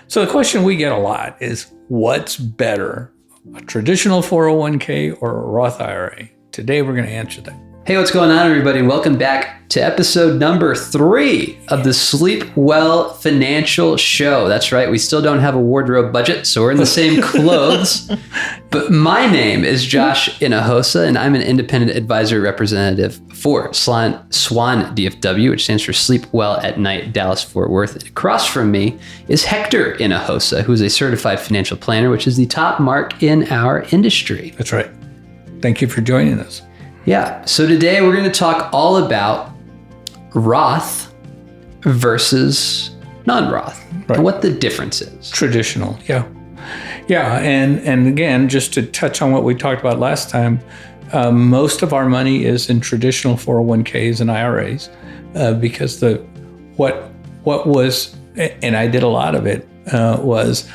So the question we get a lot is, what's better, a traditional 401k or a Roth IRA? Today, we're going to answer that. Hey, what's going on, everybody? Welcome back to episode number 3 of the Sleep Well Financial Show. That's right. We still don't have a wardrobe budget, so we're in the same clothes. But my name is Josh Inahosa, and I'm an independent advisory representative for Swan DFW, which stands for Sleep Well at Night, Dallas-Fort Worth. And across from me is Hector Inahosa, who is a certified financial planner, which is the top mark in our industry. That's right. Thank you for joining us. Yeah. So today we're going to talk all about Roth versus non-Roth, right, and what the difference is. Traditional. Yeah. Yeah. And again, just to touch on what we talked about last time, most of our money is in traditional 401ks and IRAs because what was, and I did a lot of it, was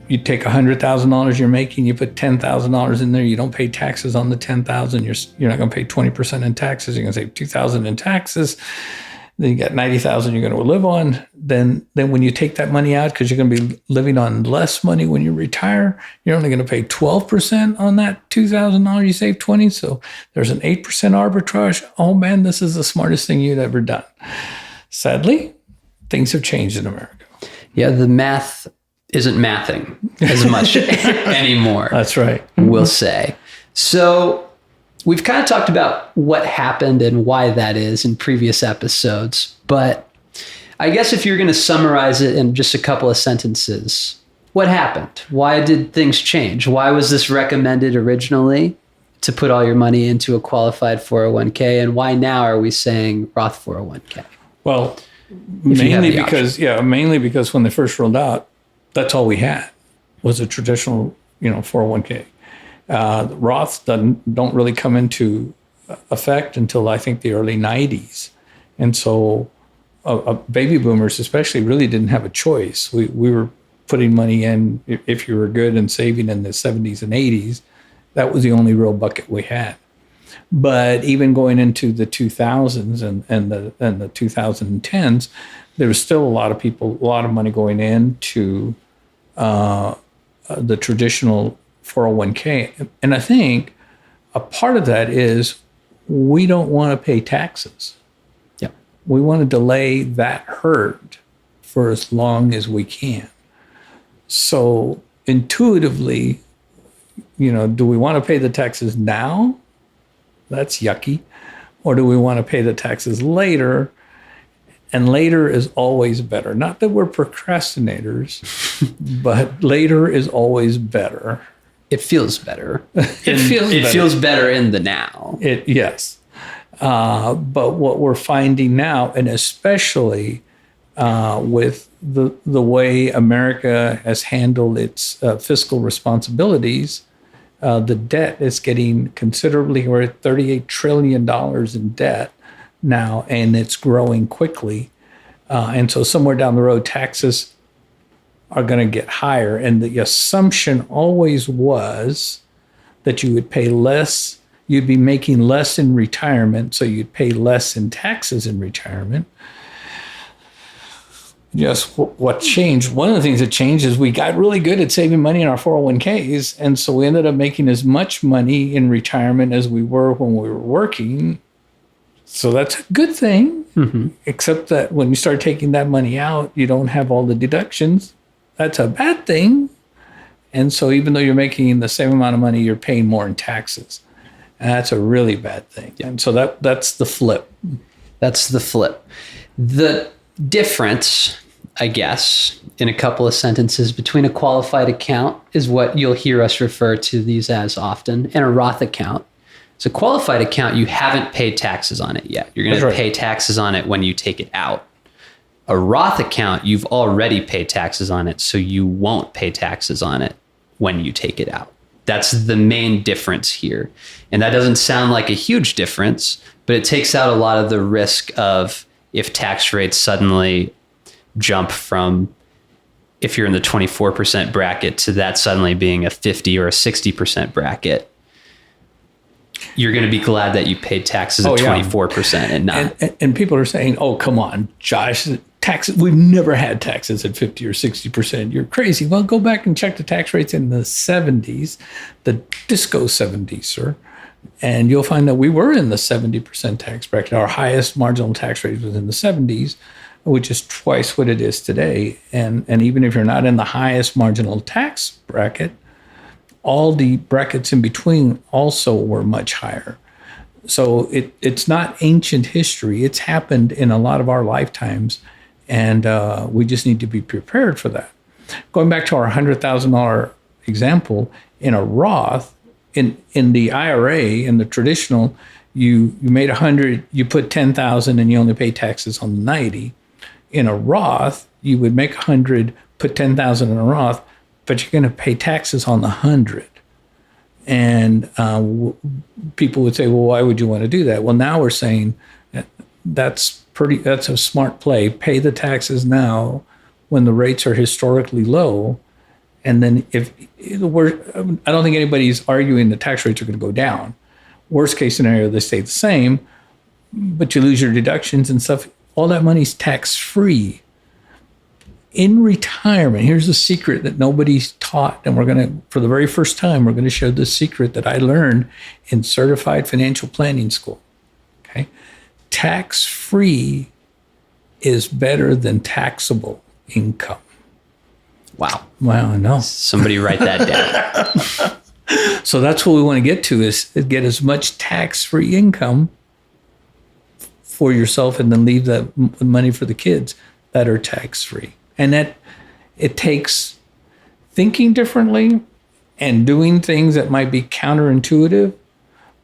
you take $100,000 you're making, you put $10,000 in there, you don't pay taxes on the $10,000. You're not going to pay 20% in taxes. You're going to save $2,000 in taxes. Then you got $90,000 you're going to live on. Then when you take that money out, because you're going to be living on less money when you retire, you're only going to pay 12% on that $2,000 you save 20. So there's an 8% arbitrage. Oh man, this is the smartest thing you'd ever done. Sadly, things have changed in America. Yeah, the math isn't mathing as much anymore. That's right. We'll say. So we've kind of talked about what happened and why that is in previous episodes. But I guess if you're going to summarize it in just a couple of sentences, what happened? Why did things change? Why was this recommended originally to put all your money into a qualified 401k? And why now are we saying Roth 401k? Well, mainly because when they first rolled out, that's all we had was a traditional, 401k. Roths don't really come into effect until I think the early 90s. And so baby boomers especially really didn't have a choice. We were putting money in, if you were good and saving in the 70s and 80s, that was the only real bucket we had. But even going into the 2000s and the 2010s, there was still a lot of money going into the traditional 401k. And I think a part of that is we don't want to pay taxes. Yeah. We want to delay that hurt for as long as we can. So intuitively, do we want to pay the taxes now? That's yucky. Or do we want to pay the taxes later? And later is always better. Not that we're procrastinators, but later is always better. It feels better. It feels better in the now. Yes. But what we're finding now, and especially with the way America has handled its fiscal responsibilities, the debt is getting considerably, we're at $38 trillion in debt now, and it's growing quickly. And so somewhere down the road, taxes are going to get higher. And the assumption always was that you would pay less, you'd be making less in retirement, so you'd pay less in taxes in retirement. Just what changed, one of the things that changed is we got really good at saving money in our 401ks. And so we ended up making as much money in retirement as we were when we were working. So that's a good thing, except that when you start taking that money out, you don't have all the deductions. That's a bad thing. And so even though you're making the same amount of money, you're paying more in taxes. And that's a really bad thing. Yeah. And so that's the flip. That's the flip. The difference, I guess, in a couple of sentences between a qualified account is what you'll hear us refer to these as often, and a Roth account. So qualified account, you haven't paid taxes on it yet. You're going to pay taxes on it when you take it out. A Roth account, you've already paid taxes on it, so you won't pay taxes on it when you take it out. That's the main difference here. And that doesn't sound like a huge difference, but it takes out a lot of the risk of if tax rates suddenly jump from, if you're in the 24% bracket, to that suddenly being a 50 or a 60% bracket. You're going to be glad that you paid taxes at 24% and not. And people are saying, oh, come on, Josh, taxes, we've never had taxes at 50 or 60%. You're crazy. Well, go back and check the tax rates in the 70s, the disco 70s, sir. And you'll find that we were in the 70% tax bracket. Our highest marginal tax rate was in the 70s, which is twice what it is today. And even if you're not in the highest marginal tax bracket, all the brackets in between also were much higher. So it's not ancient history. It's happened in a lot of our lifetimes, and we just need to be prepared for that. Going back to our $100,000 example, in a Roth, in the IRA, in the traditional, you made 100, you put 10,000, and you only pay taxes on the 90. In a Roth, you would make 100, put 10,000 in a Roth, but you're going to pay taxes on the 100. And people would say, well, why would you want to do that? Well, now we're saying that's a smart play. Pay the taxes now when the rates are historically low. And then I don't think anybody's arguing the tax rates are going to go down. Worst case scenario, they stay the same, but you lose your deductions and stuff. All that money's tax free. In retirement, here's the secret that nobody's taught, and for the very first time, we're going to show the secret that I learned in certified financial planning school. Okay, tax-free is better than taxable income. Wow, I know. Somebody write that down. So that's what we want to get to, is get as much tax-free income for yourself, and then leave that money for the kids that are tax-free. And that it takes thinking differently and doing things that might be counterintuitive.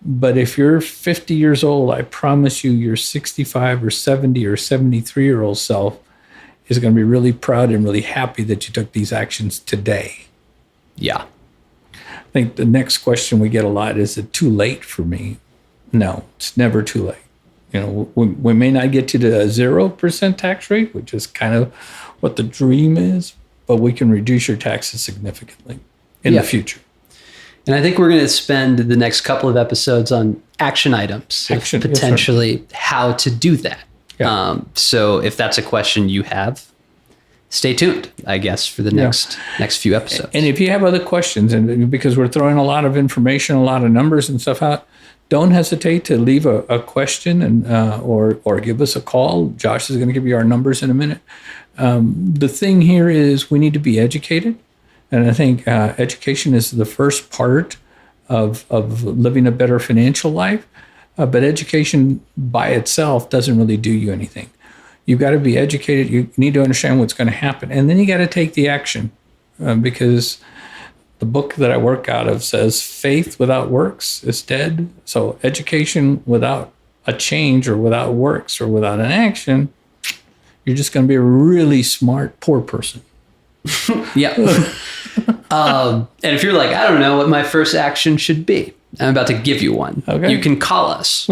But if you're 50 years old, I promise you your 65 or 70 or 73-year-old self is going to be really proud and really happy that you took these actions today. Yeah. I think the next question we get a lot is it too late for me? No, it's never too late. We may not get you to a 0% tax rate, which is kind of what the dream is, but we can reduce your taxes significantly in the future. And I think we're going to spend the next couple of episodes on action items, potentially how to do that. Yeah. So if that's a question you have, stay tuned, I guess, for the next few episodes. And if you have other questions, and because we're throwing a lot of information, a lot of numbers and stuff out, don't hesitate to leave a question and or give us a call. Josh is going to give you our numbers in a minute. The thing here is we need to be educated. And I think education is the first part of living a better financial life. But education by itself doesn't really do you anything. You've got to be educated. You need to understand what's going to happen. And then you got to take the action because the book that I work out of says faith without works is dead. So education without a change or without works or without an action, you're just going to be a really smart, poor person. Yeah. And if you're like, I don't know what my first action should be, I'm about to give you one. Okay. You can call us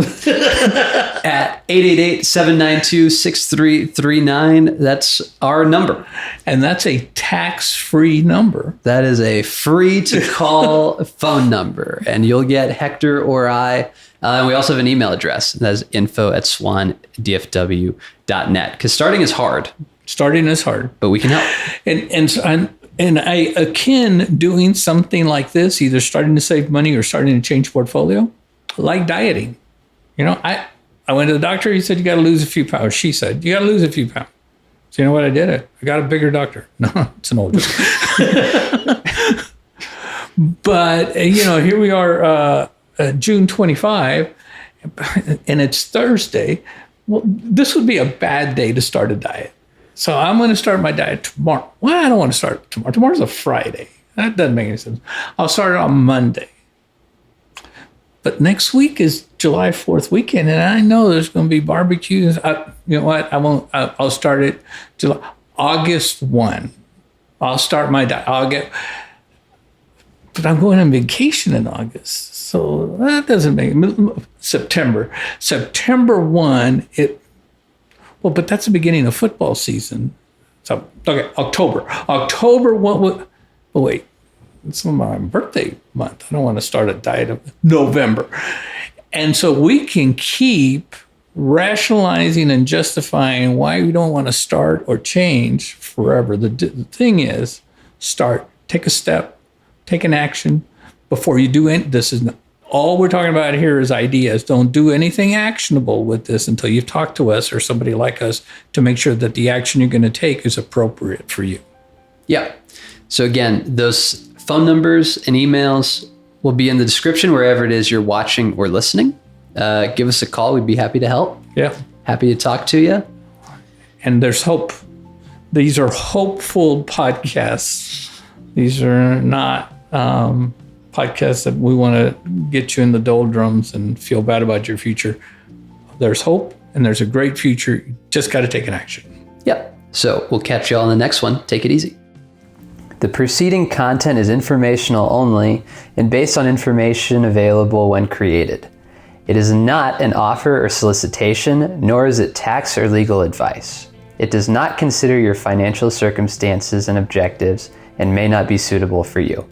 at 888-792-6339. That's our number. And that's a tax-free number. That is a free-to-call phone number. And you'll get Hector or I. And we also have an email address. That's info@swandfw.net. Because starting is hard. But we can help. And I akin doing something like this, either starting to save money or starting to change portfolio, like dieting. I went to the doctor. He said, you got to lose a few pounds. She said, you got to lose a few pounds. So you know what I did? I got a bigger doctor. No, it's an old joke. But, here we are, June 25, and it's Thursday. Well, this would be a bad day to start a diet. So I'm going to start my diet tomorrow. Well, I don't want to start tomorrow. Tomorrow's a Friday. That doesn't make any sense. I'll start it on Monday. But next week is July 4th weekend, and I know there's going to be barbecues. You know what? I won't. I'll start it August 1. I'll start my diet. But I'm going on vacation in August. So that doesn't make September 1. But that's the beginning of football season. So, okay, October 1. Wait, it's my birthday month. I don't want to start a diet of November. And so we can keep rationalizing and justifying why you don't want to start or change forever. The thing is, start, take a step, take an action before you do it. This is all we're talking about here is ideas. Don't do anything actionable with this until you've talked to us or somebody like us to make sure that the action you're going to take is appropriate for you. Yeah. So again, those phone numbers and emails will be in the description wherever it is you're watching or listening. Give us a call. We'd be happy to help. Yeah. Happy to talk to you. And there's hope. These are hopeful podcasts. These are not podcasts that we want to get you in the doldrums and feel bad about your future. There's hope and there's a great future. You just got to take an action. Yep. So we'll catch you all on the next one. Take it easy. The preceding content is informational only and based on information available when created. It is not an offer or solicitation, nor is it tax or legal advice. It does not consider your financial circumstances and objectives and may not be suitable for you.